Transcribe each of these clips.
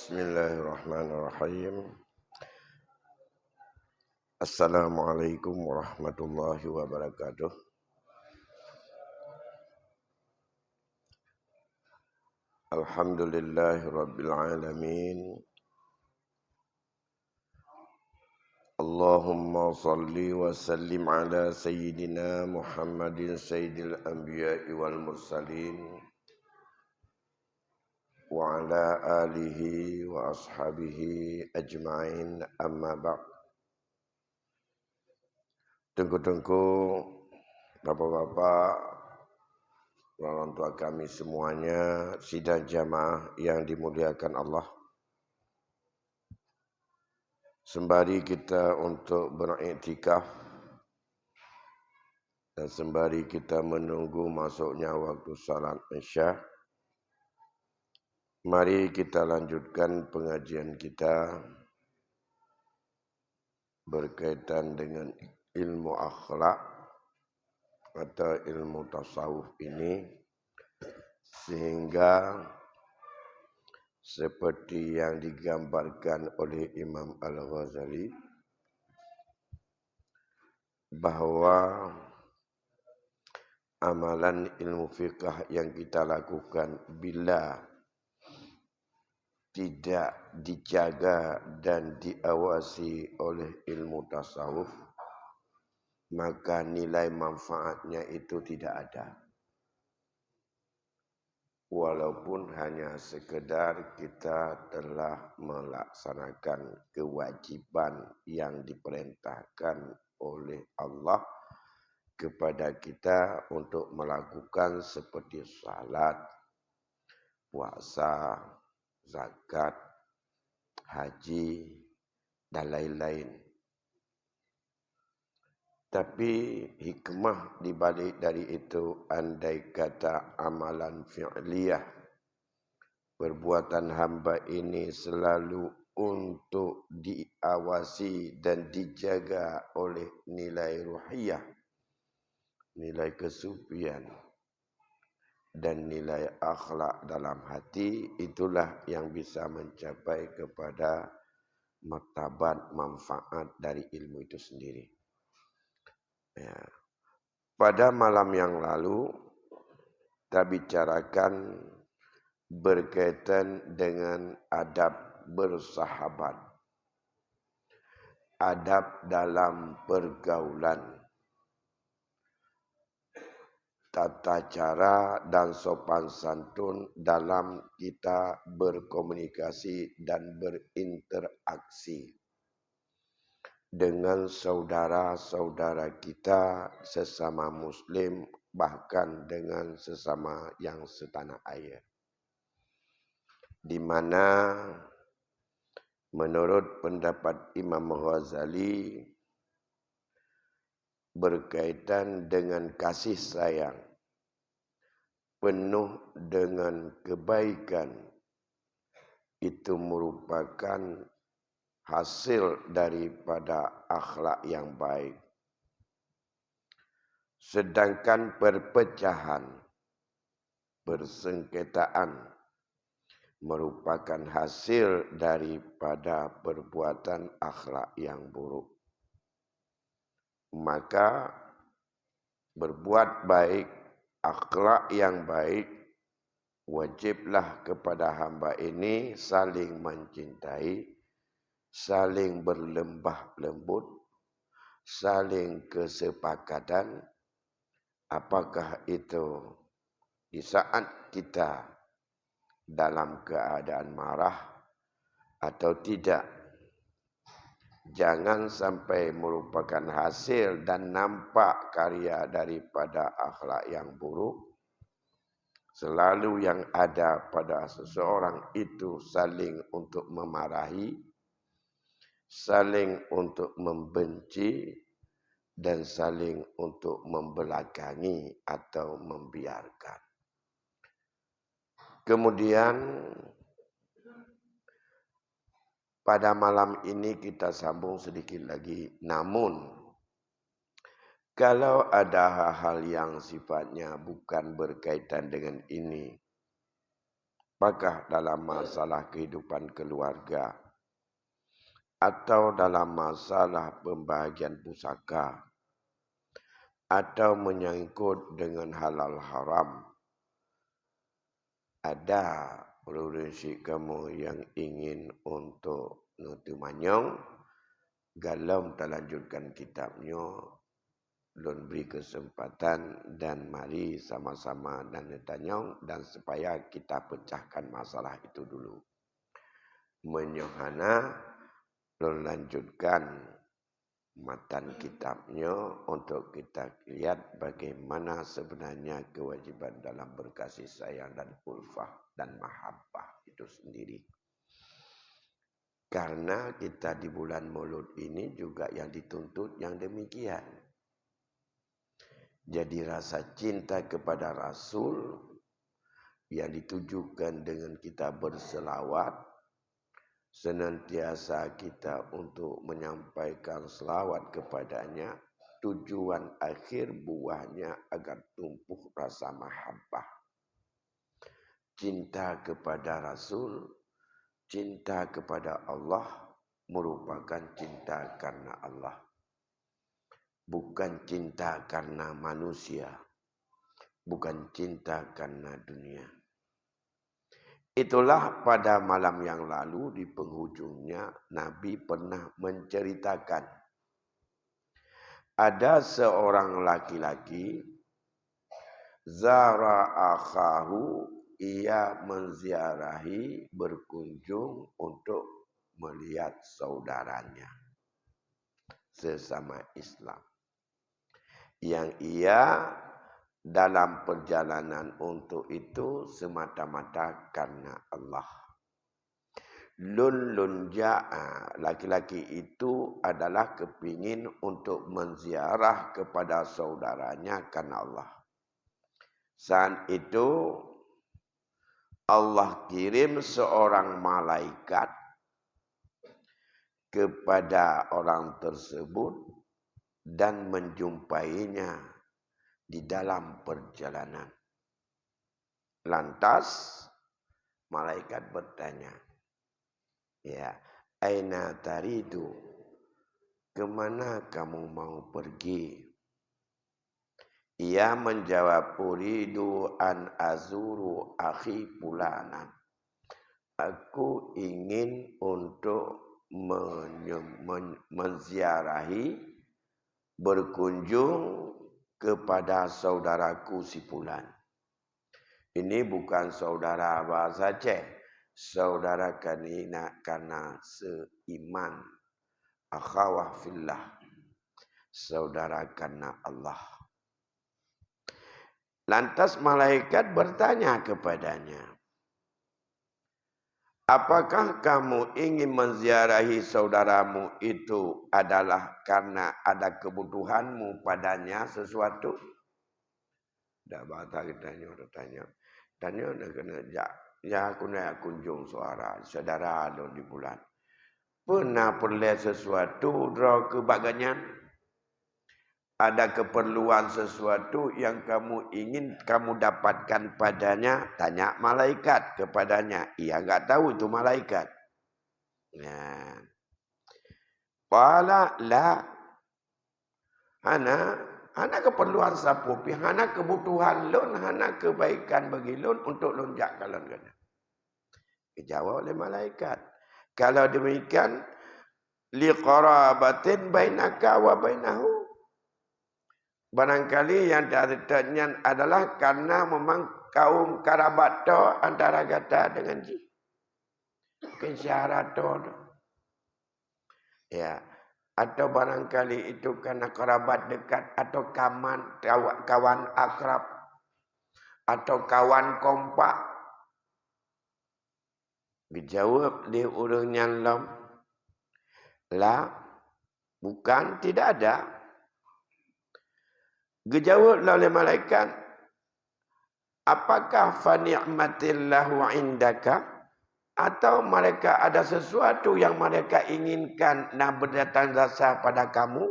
Bismillahirrahmanirrahim. Assalamualaikum warahmatullahi wabarakatuh. Alhamdulillahi rabbil alamin. Allahumma salli wa sallim ala sayyidina Muhammadin sayyidil anbiya'i wal mursalin wa ala alihi wa ashabihi ajma'in, amma ba'd. Tengku-tengku, bapak-bapak, orang tua kami semuanya, sidang jamaah yang dimuliakan Allah. Sembari kita untuk beriktikaf dan sembari kita menunggu masuknya waktu salat Isya, mari kita lanjutkan pengajian kita berkaitan dengan ilmu akhlak atau ilmu tasawuf ini, sehingga seperti yang digambarkan oleh Imam Al-Ghazali bahwa amalan ilmu fiqh yang kita lakukan bila tidak dijaga dan diawasi oleh ilmu tasawuf, maka nilai manfaatnya itu tidak ada. Walaupun hanya sekedar kita telah melaksanakan kewajiban yang diperintahkan oleh Allah kepada kita untuk melakukan seperti salat, puasa, zakat, haji, dan lain-lain. Tapi hikmah dibalik dari itu, andai kata amalan fi'liyah, perbuatan hamba ini selalu untuk diawasi dan dijaga oleh nilai ruhiyah, nilai kesufian, dan nilai akhlak dalam hati, itulah yang bisa mencapai kepada martabat manfaat dari ilmu itu sendiri. Ya. Pada malam yang lalu kita bicarakan berkaitan dengan adab bersahabat, adab dalam pergaulan, tata cara dan sopan santun dalam kita berkomunikasi dan berinteraksi dengan saudara-saudara kita sesama muslim, bahkan dengan sesama yang setanah air. Di mana menurut pendapat Imam Ghazali berkaitan dengan kasih sayang penuh dengan kebaikan, itu merupakan hasil daripada akhlak yang baik. Sedangkan perpecahan, persengketaan merupakan hasil daripada perbuatan akhlak yang buruk. Maka berbuat baik, akhlak yang baik, wajiblah kepada hamba ini saling mencintai, saling berlembah lembut, saling kesepakatan. Apakah itu di saat kita dalam keadaan marah atau tidak. Jangan sampai merupakan hasil dan nampak karya daripada akhlak yang buruk. Selalu yang ada pada seseorang itu saling untuk memarahi, saling untuk membenci, dan saling untuk membelakangi atau membiarkan. Kemudian pada malam ini kita sambung sedikit lagi. Namun kalau ada hal-hal yang sifatnya bukan berkaitan dengan ini, apakah dalam masalah kehidupan keluarga atau dalam masalah pembahagian pusaka atau menyangkut dengan halal haram, ada prinsip kamu yang ingin untuk nutu manyong, galam terlanjutkan kitabnya, lun beri kesempatan dan mari sama-sama dan netanyong dan supaya kita pecahkan masalah itu dulu. Menyohana lun lanjutkan matan kitabnya untuk kita lihat bagaimana sebenarnya kewajiban dalam berkasih sayang dan ulfah dan mahabbah itu sendiri. Karena kita di bulan Maulud ini juga yang dituntut yang demikian. Jadi rasa cinta kepada Rasul yang ditujukan dengan kita berselawat, senantiasa kita untuk menyampaikan selawat kepadanya, tujuan akhir buahnya agar tumbuh rasa mahabbah. Cinta kepada Rasul, cinta kepada Allah merupakan cinta karena Allah. Bukan cinta karena manusia, bukan cinta karena dunia. Itulah pada malam yang lalu di penghujungnya Nabi pernah menceritakan. Ada seorang laki-laki, zara akhahu, ia menziarahi, berkunjung untuk melihat saudaranya sesama Islam. Yang ia dalam perjalanan untuk itu semata-mata karena Allah. Lun ja'a, laki-laki itu adalah kepingin untuk menziarah kepada saudaranya karena Allah. Saat itu Allah kirim seorang malaikat kepada orang tersebut dan menjumpainya di dalam perjalanan. Lantas malaikat bertanya, ya, aina taridu, kemana kamu mau pergi? Ia menjawab, uridu an azuru akhi fulanan. Aku ingin untuk menziarahi, berkunjung kepada saudaraku si fulan. Ini bukan saudara bahasa Aceh, saudara karena seiman, akhawah fillah, saudara karena Allah. Lantas malaikat bertanya kepadanya, apakah kamu ingin menziarahi saudaramu itu adalah karena ada kebutuhanmu padanya sesuatu? Dah bahasa kita tanya. Tanya nak kena ya aku nak kunjung saudara lo di bulan. Pernah perlu sesuatu draw ke baganyan? Ada keperluan sesuatu yang kamu ingin kamu dapatkan padanya? Tanya malaikat kepadanya. Ia enggak tahu itu malaikat. Nah. Qala la. Hana keperluan sapu pi, hana kebutuhan lun, hana kebaikan bagi lun untuk lonjak kalon kena. Dijawab oleh malaikat. Kalau demikian, liqarabatin bainaka wa bainahu. Barangkali yang artinya adalah karena memang kaum kerabat tu antara kata dengan ji. Mungkin syarat tu. Ya. Atau barangkali itu karena kerabat dekat atau kawan akrab atau kawan kompak. Dijawab di orang nyalam. La, bukan, tidak ada. Dijawab oleh malaikat, apakah fa ni'matillahu indaka? Atau mereka ada sesuatu yang mereka inginkan nak berdatang rasa pada kamu?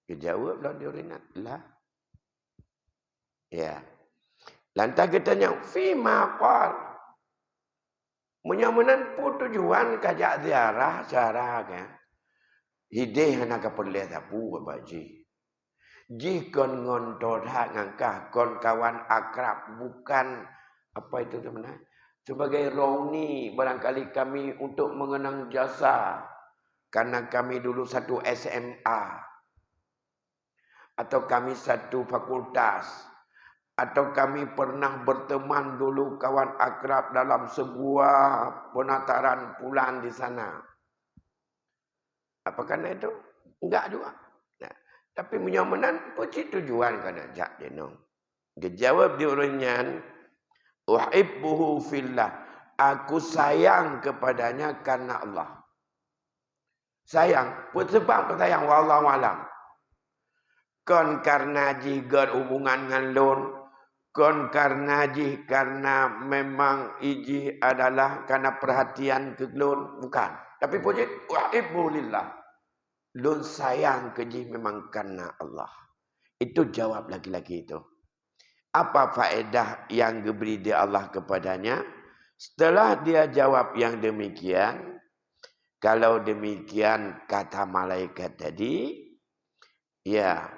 Dijawab oleh orang lah. Ya. Lantas katanya, fima qal. Menyamanan pun tujuan kajak ziarah cara kan. Hideh nak perlu tapu baji. Jikon ngontol hak ngangkah kon kawan akrab bukan apa itu teman-teman. Sebagai roni barangkali kami untuk mengenang jasa karena kami dulu satu SMA atau kami satu fakultas atau kami pernah berteman dulu kawan akrab dalam sebuah penataran bulan di sana. Apa karena itu? Enggak juga. Nah, tapi menyamanan puji tujuan kena jak denong. Dia jawab di orangnya, uhibbuhu fillah. Aku sayang kepadanya karena Allah. Sayang, sebab sayang wallahu alam. Kon karena jigar hubungan dengan lon, kon karena karena memang iji adalah karena perhatian ke lon, bukan. Tapi puji uhibbu lillah. Lon sayang ke ji memang karena Allah. Itu jawab laki-laki itu. Apa faedah yang diberi di Allah kepadanya? Setelah dia jawab yang demikian, kalau demikian kata malaikat tadi, ya,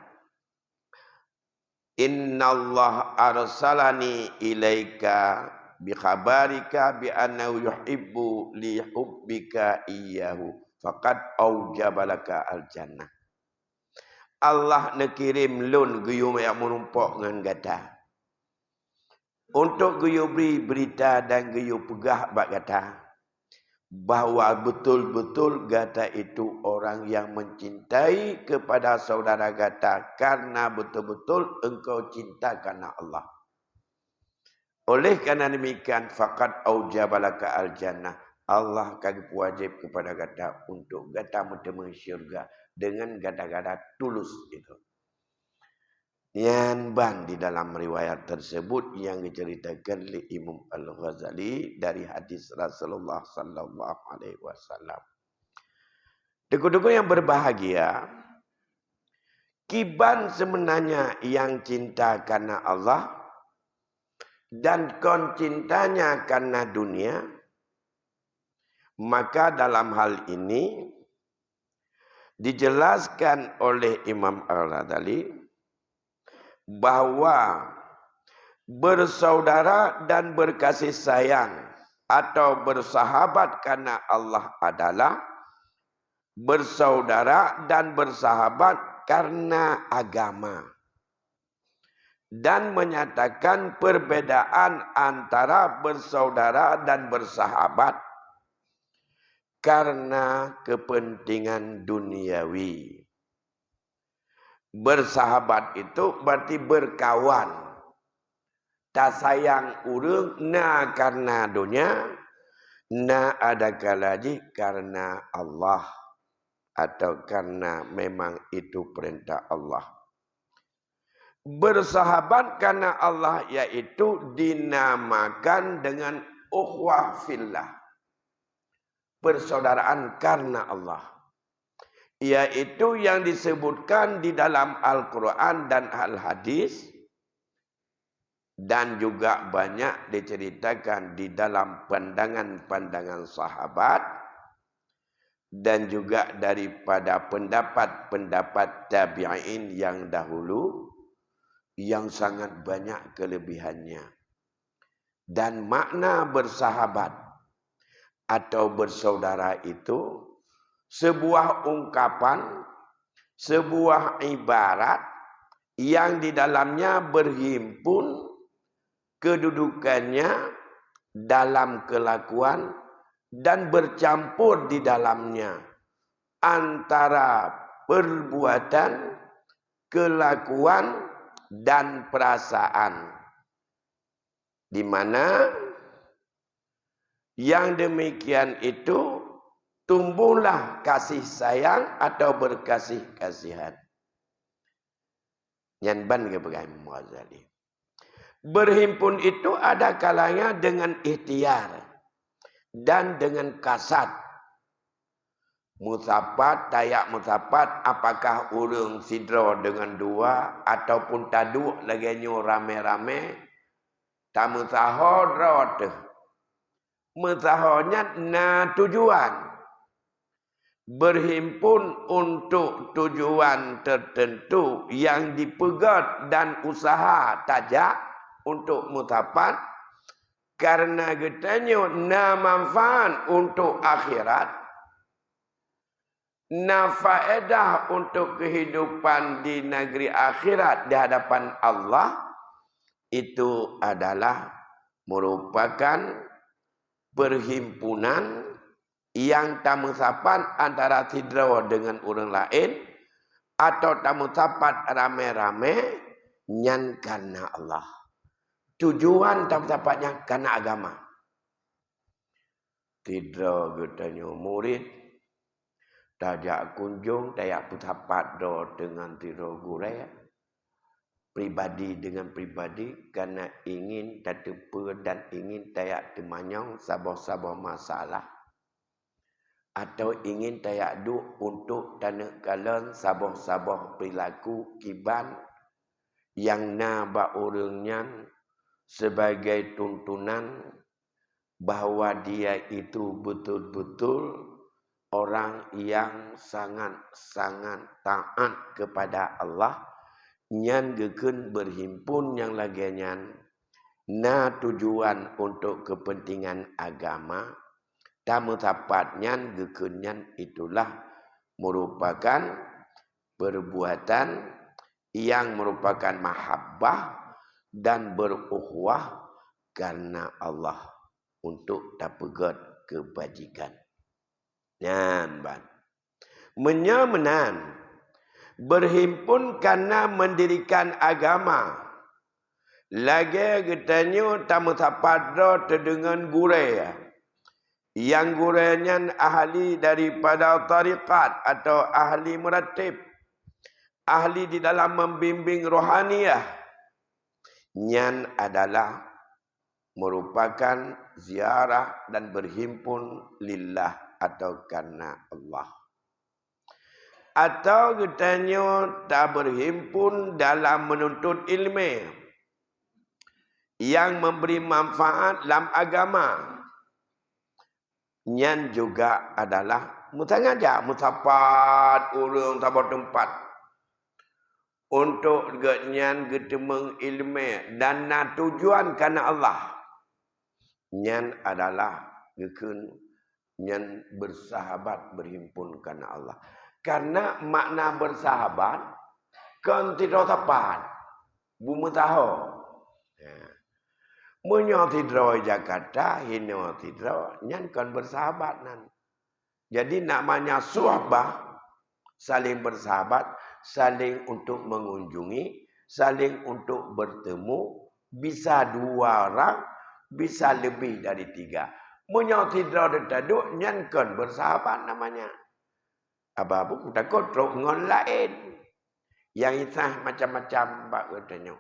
Innallah arsalani ilaika bi khabarika bi annahu yuhibbu li hubbika iyyahu faqad aujabalaka al jannah. Allah nak kirim lun guyum yang menumpuk dengan gata. Untuk guyum beri berita dan guyum pegah bak gata. Bahawa betul-betul gata itu orang yang mencintai kepada saudara gata. Karena betul-betul engkau cinta karena Allah. Oleh kerana demikian, faqad aujabalaka al jannah. Allah akan wajib kepada gata untuk gata bertemu syurga. Dengan gada-gada tulus itu. Yang ban di dalam riwayat tersebut yang diceritakan oleh Imam Al-Ghazali dari hadis Rasulullah sallallahu alaihi wasallam. Deku-deku yang berbahagia, kiban sebenarnya yang cinta karena Allah dan kon cintanya karena dunia, maka dalam hal ini dijelaskan oleh Imam Al-Ghazali bahawa bersaudara dan berkasih sayang atau bersahabat karena Allah adalah bersaudara dan bersahabat karena agama. Dan menyatakan perbedaan antara bersaudara dan bersahabat karena kepentingan duniawi. Bersahabat itu berarti berkawan. Tak sayang urang na karena dunia, na ada kalaji karena Allah atau karena memang itu perintah Allah. Bersahabat karena Allah yaitu dinamakan dengan ukhuwah fillah. Persaudaraan karena Allah. Yaitu yang disebutkan di dalam Al-Quran dan Al-Hadis. Dan juga banyak diceritakan di dalam pandangan-pandangan sahabat. Dan juga daripada pendapat-pendapat tabi'in yang dahulu. Yang sangat banyak kelebihannya. Dan makna bersahabat atau bersaudara itu sebuah ungkapan, sebuah ibarat yang di dalamnya berhimpun kedudukannya dalam kelakuan dan bercampur di dalamnya antara perbuatan, kelakuan dan perasaan. Di mana yang demikian itu tumbuhlah kasih sayang atau berkasih-kasihan. Yang ban ke Imam Ghazali. Berhimpun itu ada kalanya dengan ikhtiar dan dengan kasat. Musapat, tayak musapat, apakah urang sidra dengan dua ataupun taduk lagi rame-rame. tamu sahod mutahonya na tujuan berhimpun untuk tujuan tertentu yang dipegat dan usaha tajak untuk mutapat karena getanya na manfaat untuk akhirat, na faedah untuk kehidupan di negeri akhirat di hadapan Allah, itu adalah merupakan perhimpunan yang tamu sapat antara sidra dengan orang lain atau tamu sapat rame-rame nyan karena Allah. Tujuan tamu sapatnya karena agama. Sidra getanya murid tajak kunjung tayak putapat do dengan sidra guraya pribadi dengan pribadi karena ingin tertepa dan ingin tayak temanyang sabah-sabah masalah. Atau ingin tayak duk untuk tanah kalan sabah-sabah perilaku kiban yang nabak orangnya sebagai tuntunan bahawa dia itu betul-betul orang yang sangat-sangat taat kepada Allah, nyan geken berhimpun yang lagian na tujuan untuk kepentingan agama. Tamu tapatnya gekenyan itulah merupakan perbuatan yang merupakan mahabbah dan berukhuwah karena Allah untuk tapegat kebajikan. Nyan ban. Menyamenan berhimpun karena mendirikan agama. Lagi getanya tamu tapat terdengan guraya. Yang guranya ahli daripada tariqat atau ahli meratib. Ahli di dalam membimbing rohaniyah. Nyan adalah merupakan ziarah dan berhimpun lillah atau karena Allah. Atau katanya tak berhimpun dalam menuntut ilmu yang memberi manfaat dalam agama. Nyan juga adalah mutangaja mutapat urang tabot tempat untuk nyan getemeng ilmu dan na tujuan karena Allah. Nyan adalah geken nyan bersahabat berhimpun karena Allah. Karena makna bersahabat kan tidak tepat. Bumi tahu. Munyo tidro Jakarta, hino tidro, nyan kan bersahabat nan. Jadi namanya suhbah, saling bersahabat, saling untuk mengunjungi, saling untuk bertemu, bisa 2 orang, bisa lebih dari 3. Munyo tidro detaduk, nyan kan bersahabat namanya. Ababu takut rok ngon lain. Yang isah macam-macam bak katanya.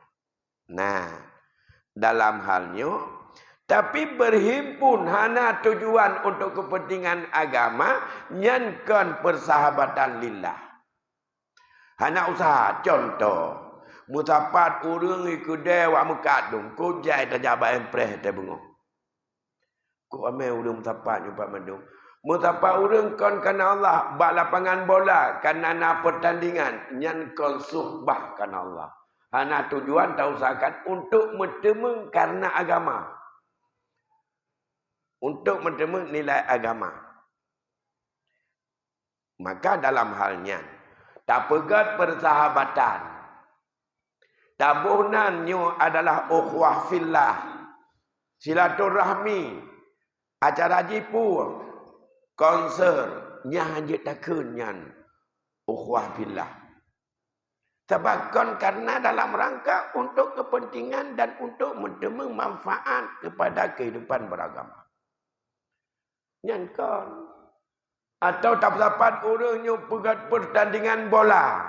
Nah, dalam halnya, tapi berhimpun hana tujuan untuk kepentingan agama, nyankan persahabatan lillah. Hana usaha, contoh, mutapat urang ikut dewa mukadum, kujai terjabat empreh terbengok. Ku amai urang mutapat nyumpak mandum. Mutapat urang kon kana Allah, bak lapangan bola, kana pertandingan, nyankan suhbah kana Allah. Hana tujuan tak usahakan untuk bertemu karena agama. Untuk bertemu nilai agama. Maka dalam halnya, tak pegat persahabatan. Tabunannya adalah ukhuwah fillah. Silaturahmi. Acara jipu. Konser. Nyahanjit takunyan. Ukhuwah fillah. Sebabkan karena dalam rangka untuk kepentingan dan untuk menemu manfaat kepada kehidupan beragama. Nyankan. Atau tak dapat orangnya pegat pertandingan bola.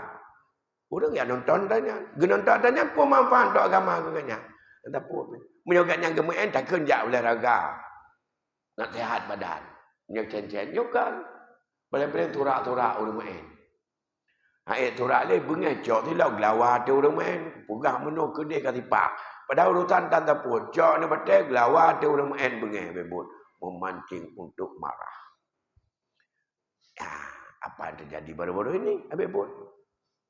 Orang yang nonton tanya. Genonton tanya pun manfaat untuk agama katanya. Tapi menyokatnya gemuin tak kerja oleh raga. Nak sehat badan. Nyok-cen-cen kan. Boleh-boleh turak-turak orang main. Ayat turak le bengah cok ti lau glawa tu orang main. Pugah meno ke dia kati pak. Pada urutan tanda pun. Cok ni betul. Lawa tu orang main bengih. Bebut. Memancing untuk marah. Ya, apa yang terjadi baru-baru ini? Bebut.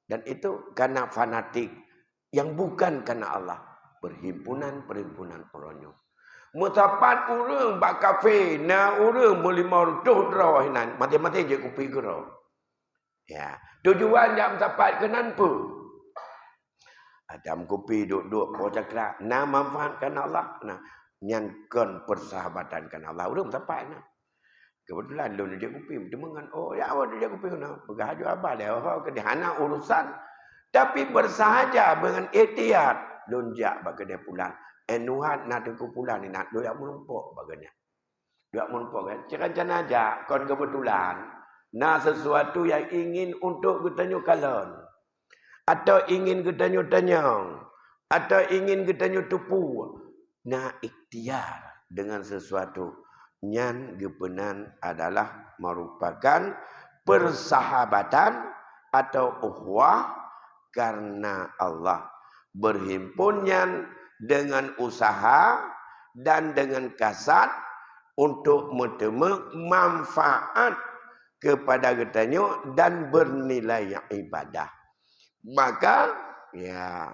Dan itu karena fanatik. Yang bukan karena Allah. Perhimpunan-perhimpunan orangnya. Mutapat urang bak kafe. Na urang melimau tuh draw hinan. Mati-mati je kupi gerau. Ya. Tujuan yang mutapat kenapa? Adam kopi duduk bawa cakap. Nah manfaatkan Allah. Nah nyankan persahabatan kan Allah. Udah sampai nah. Kebetulan lu dia kopi. Dia mengan. Oh ya awak dia kopi kena. Pegaju abah dia. Oh ke dihana urusan. Tapi bersahaja dengan ikhtiar. Lunjak bagi dia pulang. Enuhan nak tengku pulang ni nak. Dia menumpuk baganya. Dia menumpuk kan. Cakap-cakap aja. Kon kebetulan. Nah sesuatu yang ingin untuk kita nyukalan. Atau ingin kita tanya, atau ingin kita tupu, na ikhtiar dengan sesuatu yang gepenan adalah merupakan persahabatan atau ukhuwah karena Allah berhimpunnya dengan usaha dan dengan kasat untuk bertemu manfaat kepada kita dan bernilai ibadah. Maka ya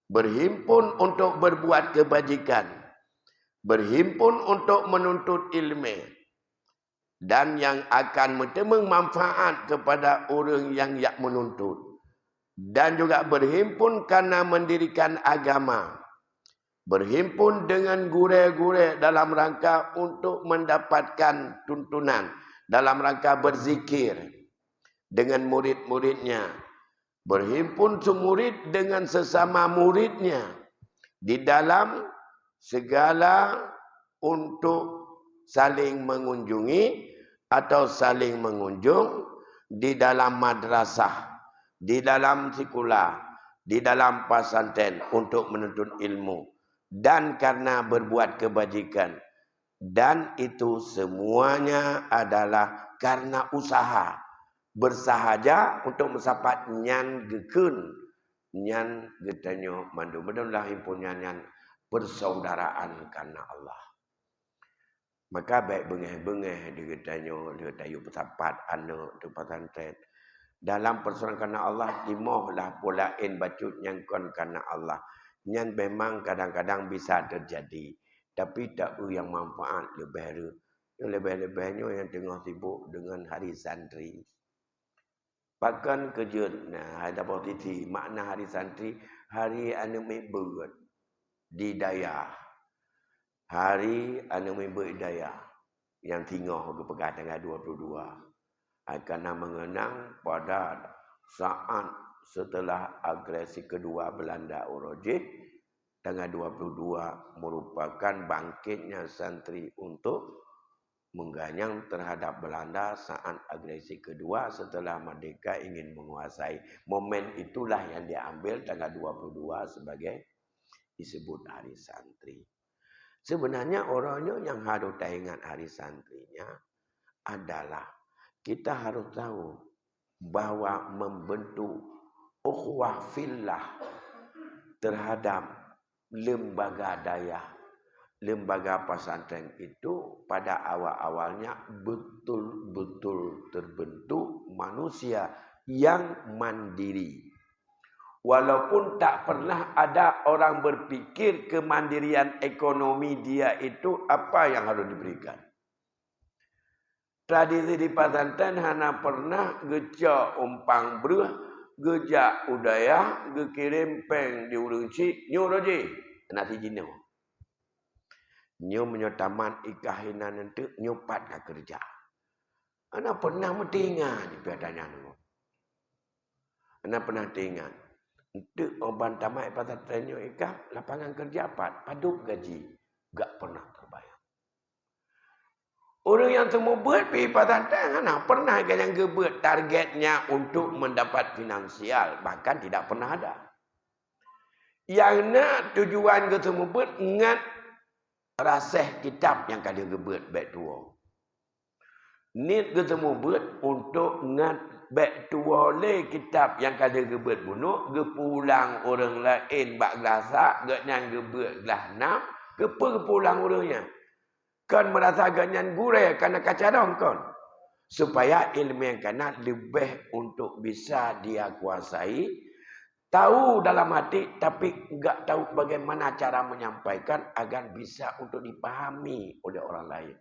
berhimpun untuk berbuat kebajikan, berhimpun untuk menuntut ilmu, dan yang akan bertemu manfaat kepada orang yang menuntut, dan juga berhimpun karena mendirikan agama, berhimpun dengan guru-guru dalam rangka untuk mendapatkan tuntunan, dalam rangka berzikir dengan murid-muridnya. Berhimpun semurid dengan sesama muridnya di dalam segala untuk saling mengunjungi atau saling mengunjung di dalam madrasah, di dalam sekolah, di dalam pesantren untuk menuntut ilmu dan karena berbuat kebajikan. Dan itu semuanya adalah karena usaha. Bersahaja untuk mensapat nyan gekun nyan getanyo mandu benar himpunnya nyan persaudaraan karena Allah. Maka baik bengeh-bengeh di getanyo di tayu pesapat anu di pesantren dalam persoalan karena Allah timohlah pulain bacut yang kon karena Allah nyan memang kadang-kadang bisa terjadi tapi tak yang manfaat lebih-lebihnya yang tengah sibuk dengan hari santri. Bahkan kejut, nah ada posisi makna hari santri, hari anu member di daya, hari anu member di daya yang tinggal ke pegang tanggal 22 akan mengenang pada saat setelah agresi kedua Belanda Urojit tanggal 22 merupakan bangkitnya santri untuk mengganyang terhadap Belanda saat agresi kedua setelah merdeka ingin menguasai. Momen itulah yang diambil tanggal 22 sebagai disebut hari santri. Sebenarnya orangnya yang harus ingat hari santrinya adalah kita harus tahu bahwa membentuk ukhuwah fillah terhadap lembaga daya. Lembaga pesantren itu pada awal-awalnya betul-betul terbentuk manusia yang mandiri. Walaupun tak pernah ada orang berpikir kemandirian ekonomi dia itu apa yang harus diberikan. Tradisi di pesantren hanya pernah geca umpang beruh, gejak udaya, gekirim peng di urunci, nyuroji, nanti jino. Nyo menyotaman ikahinan itu nyopat ke kerja. Ana pernah mendengar di pedanya nu. Ana pernah dengar. Itu oban tamat pada trenyo ikah lapangan kerja pat padup gaji gak pernah terbayang. Orang yang semua buat pergi pesantren ana pernah yang gebuat targetnya untuk mendapat finansial bahkan tidak pernah ada. Yang nak tujuan ke semua buat ngat rasih kitab yang kada gebet baik tua. Ni ketemu buat untuk ngat baik tua le kitab yang kada gebet bunuh, gepulang orang lain bak gelasak, ganyan gebet gelah nam, gepulang orangnya. Kan merasa ganyan gure karena kacadong kon. Supaya ilmu yang kena lebih untuk bisa dia kuasai, tahu dalam hati tapi enggak tahu bagaimana cara menyampaikan agar bisa untuk dipahami oleh orang lain.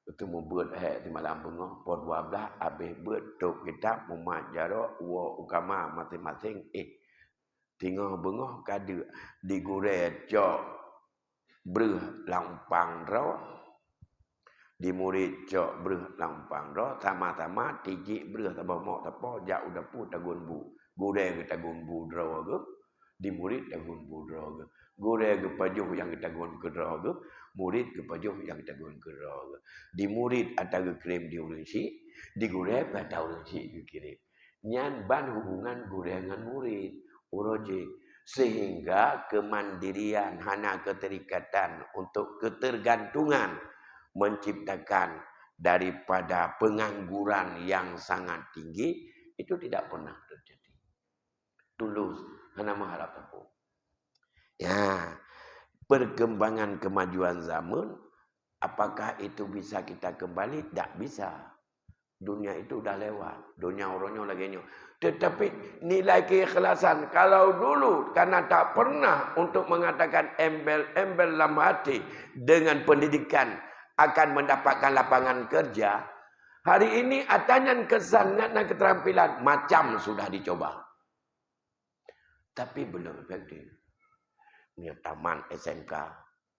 Itu membuat di malam bunga po 12 habis buat tok kitab memajaro wa ukama masing-masing tinggal bunga kada digure cok breh lampang ro di murid cok breh lampang ro sama-sama tiji breh tabah mok tapo ja udah pu tagun bu gure ke tagun bu ro ke di murid tagun bu ro ke gure ke pajuh yang kita gun ke ro ke murid ke pajuh yang kita gun ke ro ke di murid atau kirim di urusi di gure pada urusi kirim nyan ban hubungan gure dengan murid uroje sehingga kemandirian hana keterikatan untuk ketergantungan menciptakan daripada pengangguran yang sangat tinggi itu tidak pernah terjadi. Tulus hana mengharap apa. Ya, perkembangan kemajuan zaman apakah itu bisa kita kembali? Tak bisa. Dunia itu udah lewat. Dunia orangnya lagi nyok. Tetapi nilai keikhlasan. Kalau dulu karena tak pernah untuk mengatakan embel-embel dalam hati dengan pendidikan akan mendapatkan lapangan kerja. Hari ini adanya kesangan dan keterampilan macam sudah dicoba. Tapi belum efektif. Ini taman SMK.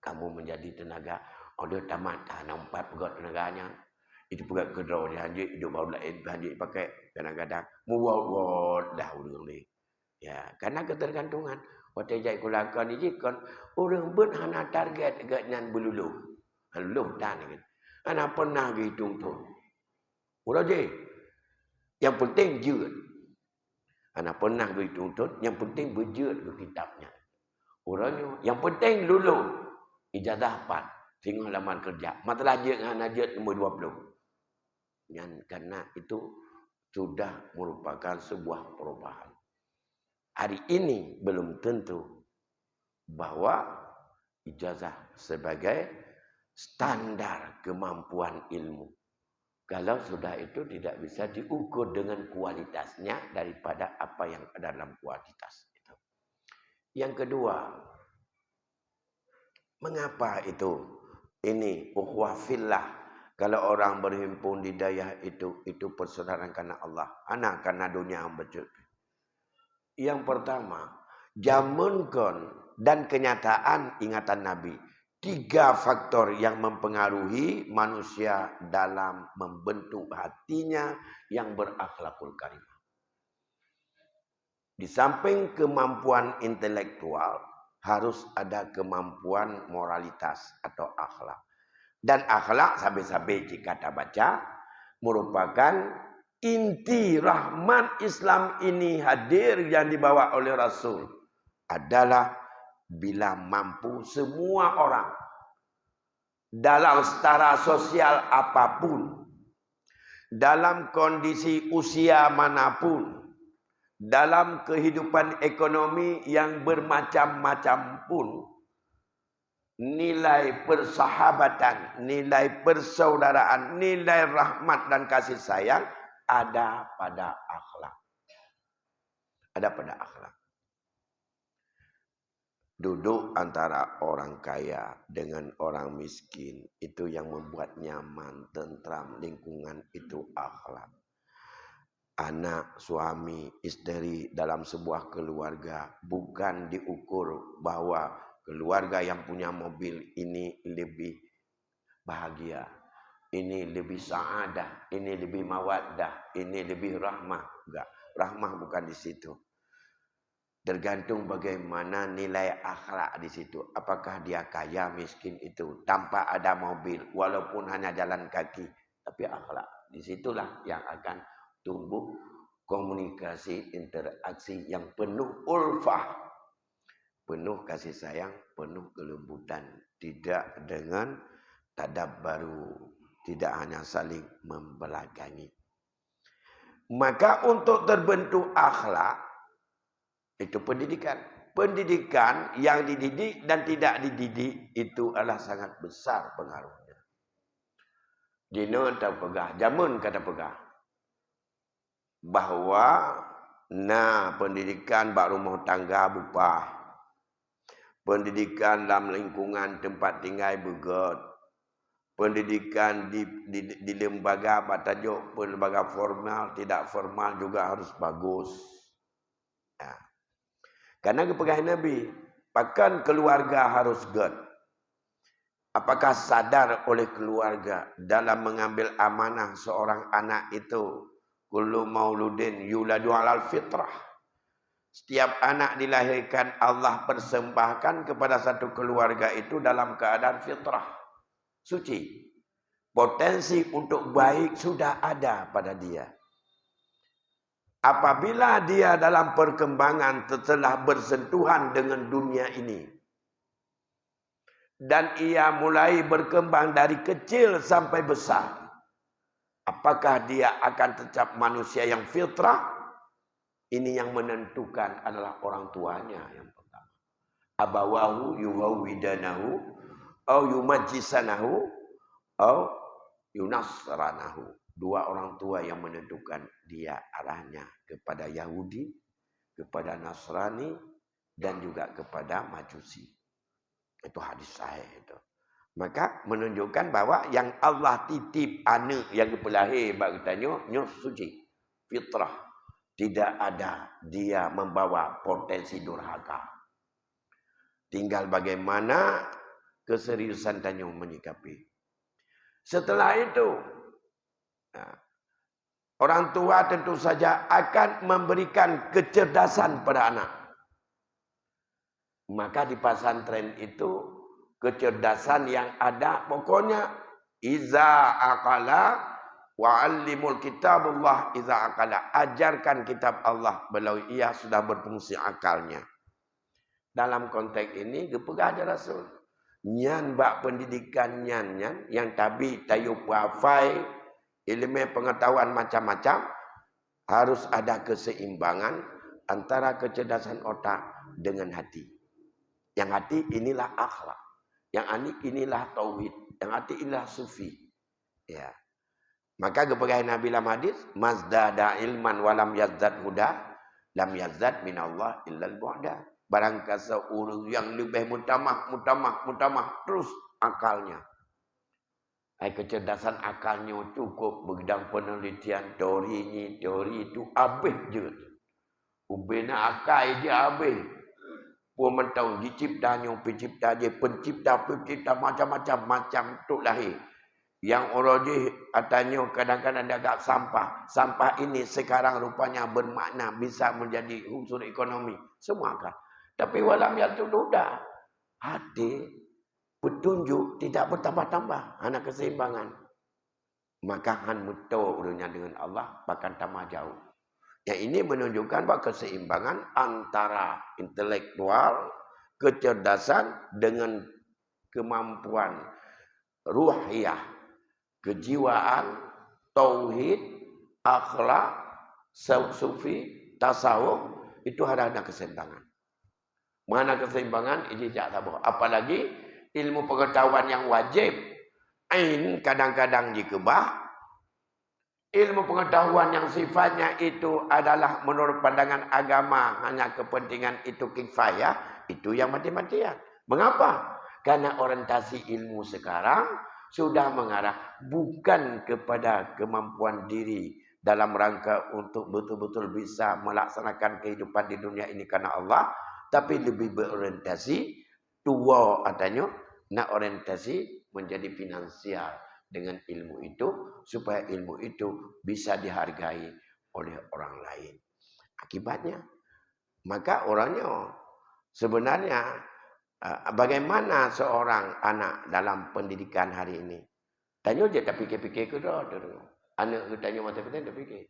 Kamu menjadi tenaga. Oh dia tamat. Karena 4 pegawai tenaganya. Itu pegawai kedua dia hanjik. Hidup baru lain. Hanjik pakai. Kadang-kadang. Muwawad dah orang ni. Ya. Karena ketergantungan. Waktu jai kulakan ni. Orang pun hana target. Ganyan beluluh. Belum dah ni. Anak pernah hitung tu. Orang je. Yang penting jut. Anak pernah hitung tu. Yang penting berjut ke kitabnya. Orangnya. Yang penting luluh. Ijazah 4. Tengok laman kerja. Mata lajik dengan najat nombor 20. Yang karena itu sudah merupakan sebuah perubahan. Hari ini belum tentu bahwa ijazah sebagai standar kemampuan ilmu. Kalau sudah itu tidak bisa diukur dengan kualitasnya daripada apa yang ada dalam kualitas itu. Yang kedua, mengapa itu? Ini ukhuwah fillah. Kalau orang berhimpun di daya itu persaudaraan karena Allah. Anak karena dunia yang betul. Yang pertama, zamankan dan kenyataan ingatan Nabi. 3 faktor yang mempengaruhi manusia dalam membentuk hatinya yang berakhlakul karimah. Di samping kemampuan intelektual, harus ada kemampuan moralitas atau akhlak. Dan akhlak, sampai-sampai jika kita baca, merupakan inti rahmat Islam ini hadir yang dibawa oleh Rasul. Adalah bila mampu semua orang dalam setara sosial apapun, dalam kondisi usia manapun, dalam kehidupan ekonomi yang bermacam-macam pun, nilai persahabatan, nilai persaudaraan, nilai rahmat dan kasih sayang ada pada akhlak. Ada pada akhlak. Duduk antara orang kaya dengan orang miskin, itu yang membuat nyaman, tentram, lingkungan itu akhlak. Anak, suami, istri dalam sebuah keluarga bukan diukur bahwa keluarga yang punya mobil ini lebih bahagia, ini lebih saadah, ini lebih mawaddah, ini lebih rahmah. Enggak, rahmah bukan di situ. Tergantung bagaimana nilai akhlak di situ. Apakah dia kaya, miskin itu tanpa ada mobil, walaupun hanya jalan kaki, tapi akhlak. Disitulah yang akan tumbuh komunikasi, interaksi yang penuh ulfah, penuh kasih sayang, penuh kelembutan, tidak dengan tadab baru, tidak hanya saling membelakangi. Maka untuk terbentuk akhlak, itu pendidikan. Pendidikan yang dididik dan tidak dididik itu adalah sangat besar pengaruhnya. Dino tak pegah, jamun kata pegah. Bahawa pendidikan bak rumah tangga bupah. Pendidikan dalam lingkungan tempat tinggal begot. Pendidikan di lembaga batajuk lembaga formal, tidak formal juga harus bagus. Ya. Karena kepegahan Nabi, bahkan keluarga harus good. Apakah sadar oleh keluarga dalam mengambil amanah seorang anak itu? Kullu mauludin yuladu alal fitrah. Setiap anak dilahirkan Allah persembahkan kepada satu keluarga itu dalam keadaan fitrah. Suci. Potensi untuk baik sudah ada pada dia. Apabila dia dalam perkembangan telah bersentuhan dengan dunia ini. Dan ia mulai berkembang dari kecil sampai besar. Apakah dia akan tetap manusia yang fitrah? Ini yang menentukan adalah orang tuanya yang pertama. Abawahu yuhawidanahu au yumajjisanahu au yunasranahu. Dua orang tua yang menentukan dia arahnya kepada Yahudi, kepada Nasrani, dan juga kepada Majusi. Itu hadis sahih itu. Maka menunjukkan bahwa yang Allah titip anak yang pelahir bagi tanya, nyo suci, fitrah. Tidak ada dia membawa potensi durhaka. Tinggal bagaimana keseriusan tanya menyikapi. Setelah itu, orang tua tentu saja akan memberikan kecerdasan pada anak. Maka di pesantren itu kecerdasan yang ada pokoknya iza aqala wa'allimul kitabullah iza aqala. Ajarkan kitab Allah kalau ia sudah berfungsi akalnya. Dalam konteks ini kepegah ada Rasul. Nyan bak pendidikan nyan yang tabi tayu wafai ilmu pengetahuan macam-macam, harus ada keseimbangan antara kecerdasan otak dengan hati. Yang hati inilah akhlak, yang hati inilah tauhid, yang hati inilah sufi. Ya. Maka kepegahan Nabi dalam hadis, mazdada ilman walam yazdad huda, lam yazdad minallah illal bu'da. Barangkali seorang yang lebih mutamah terus akalnya. Kecerdasan akalnya cukup bidang penelitian teori itu habis je. Ubena akal dia habis. Pun mentau diciptanya pencipta dia pencipta macam-macam tu lahir. Yang orang dia katanya kadang-kadang dia agak sampah. Sampah ini sekarang rupanya bermakna bisa menjadi unsur ekonomi. Semua kan. Tapi walam yang tu dah. Hati petunjuk tidak bertambah-tambah. Anak keseimbangan. Maka han muto urunya dengan Allah. Bahkan tambah jauh. Yang ini menunjukkan bahawa keseimbangan antara intelektual, kecerdasan dengan kemampuan ruhiyah. Kejiwaan, tauhid, akhlak, sufi, tasawuf. Itu ada keseimbangan. Mana keseimbangan? Ini tak tahu. Apalagi ilmu pengetahuan yang wajib. Ain kadang-kadang dikebah. Ilmu pengetahuan yang sifatnya itu adalah menurut pandangan agama. Hanya kepentingan itu kifayah. Itu yang mati-matian. Mengapa? Karena orientasi ilmu sekarang sudah mengarah bukan kepada kemampuan diri. Dalam rangka untuk betul-betul bisa melaksanakan kehidupan di dunia ini karena Allah. Tapi lebih berorientasi tua adanya, nak orientasi menjadi finansial dengan ilmu itu supaya ilmu itu bisa dihargai oleh orang lain. Akibatnya, maka orangnya sebenarnya bagaimana seorang anak dalam pendidikan hari ini? Tanya je tak fikir-fikir ke dah. Anak ke tanya masa kita tak fikir.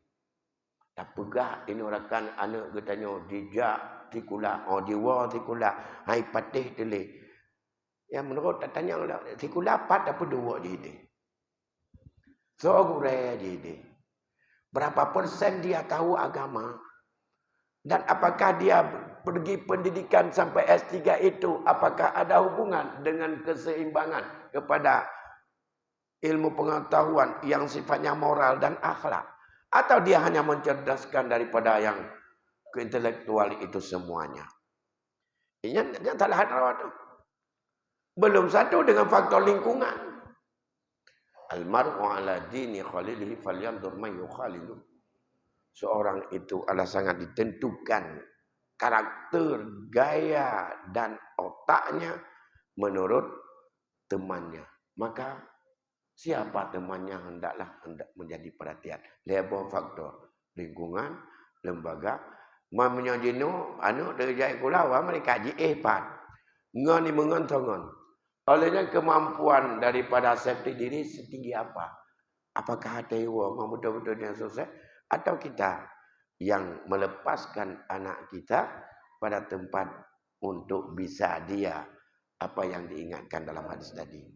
Tak pegah ini orakan anak ke tanya dijak tikula, jiwa tikula, hai patih tele. Yang menurut tak tanya tikula pat apa dua je dia. So gure je dia. Berapa persen dia tahu agama? Dan apakah dia pergi pendidikan sampai S3 itu, apakah ada hubungan dengan keseimbangan kepada ilmu pengetahuan yang sifatnya moral dan akhlak? Atau dia hanya mencerdaskan daripada yang keintelektual itu semuanya? Ini yang tak lahat rawat tu. Belum satu dengan faktor lingkungan. Al-mar'u ala dini khalilihi falyanzur man yukhalilu. Seorang itu adalah sangat ditentukan karakter, gaya dan otaknya menurut temannya. Maka siapa temannya hendak menjadi perhatian. Lebo faktor lingkungan, lembaga, mamnya jenu anu derajat kulawa mereka ji pat. Ngani mengontongon. Olehnya kemampuan daripada safety diri setinggi apa? Apakah dewa mau betul-betul yang selesai atau kita yang melepaskan anak kita pada tempat untuk bisa dia apa yang diingatkan dalam hadis tadi.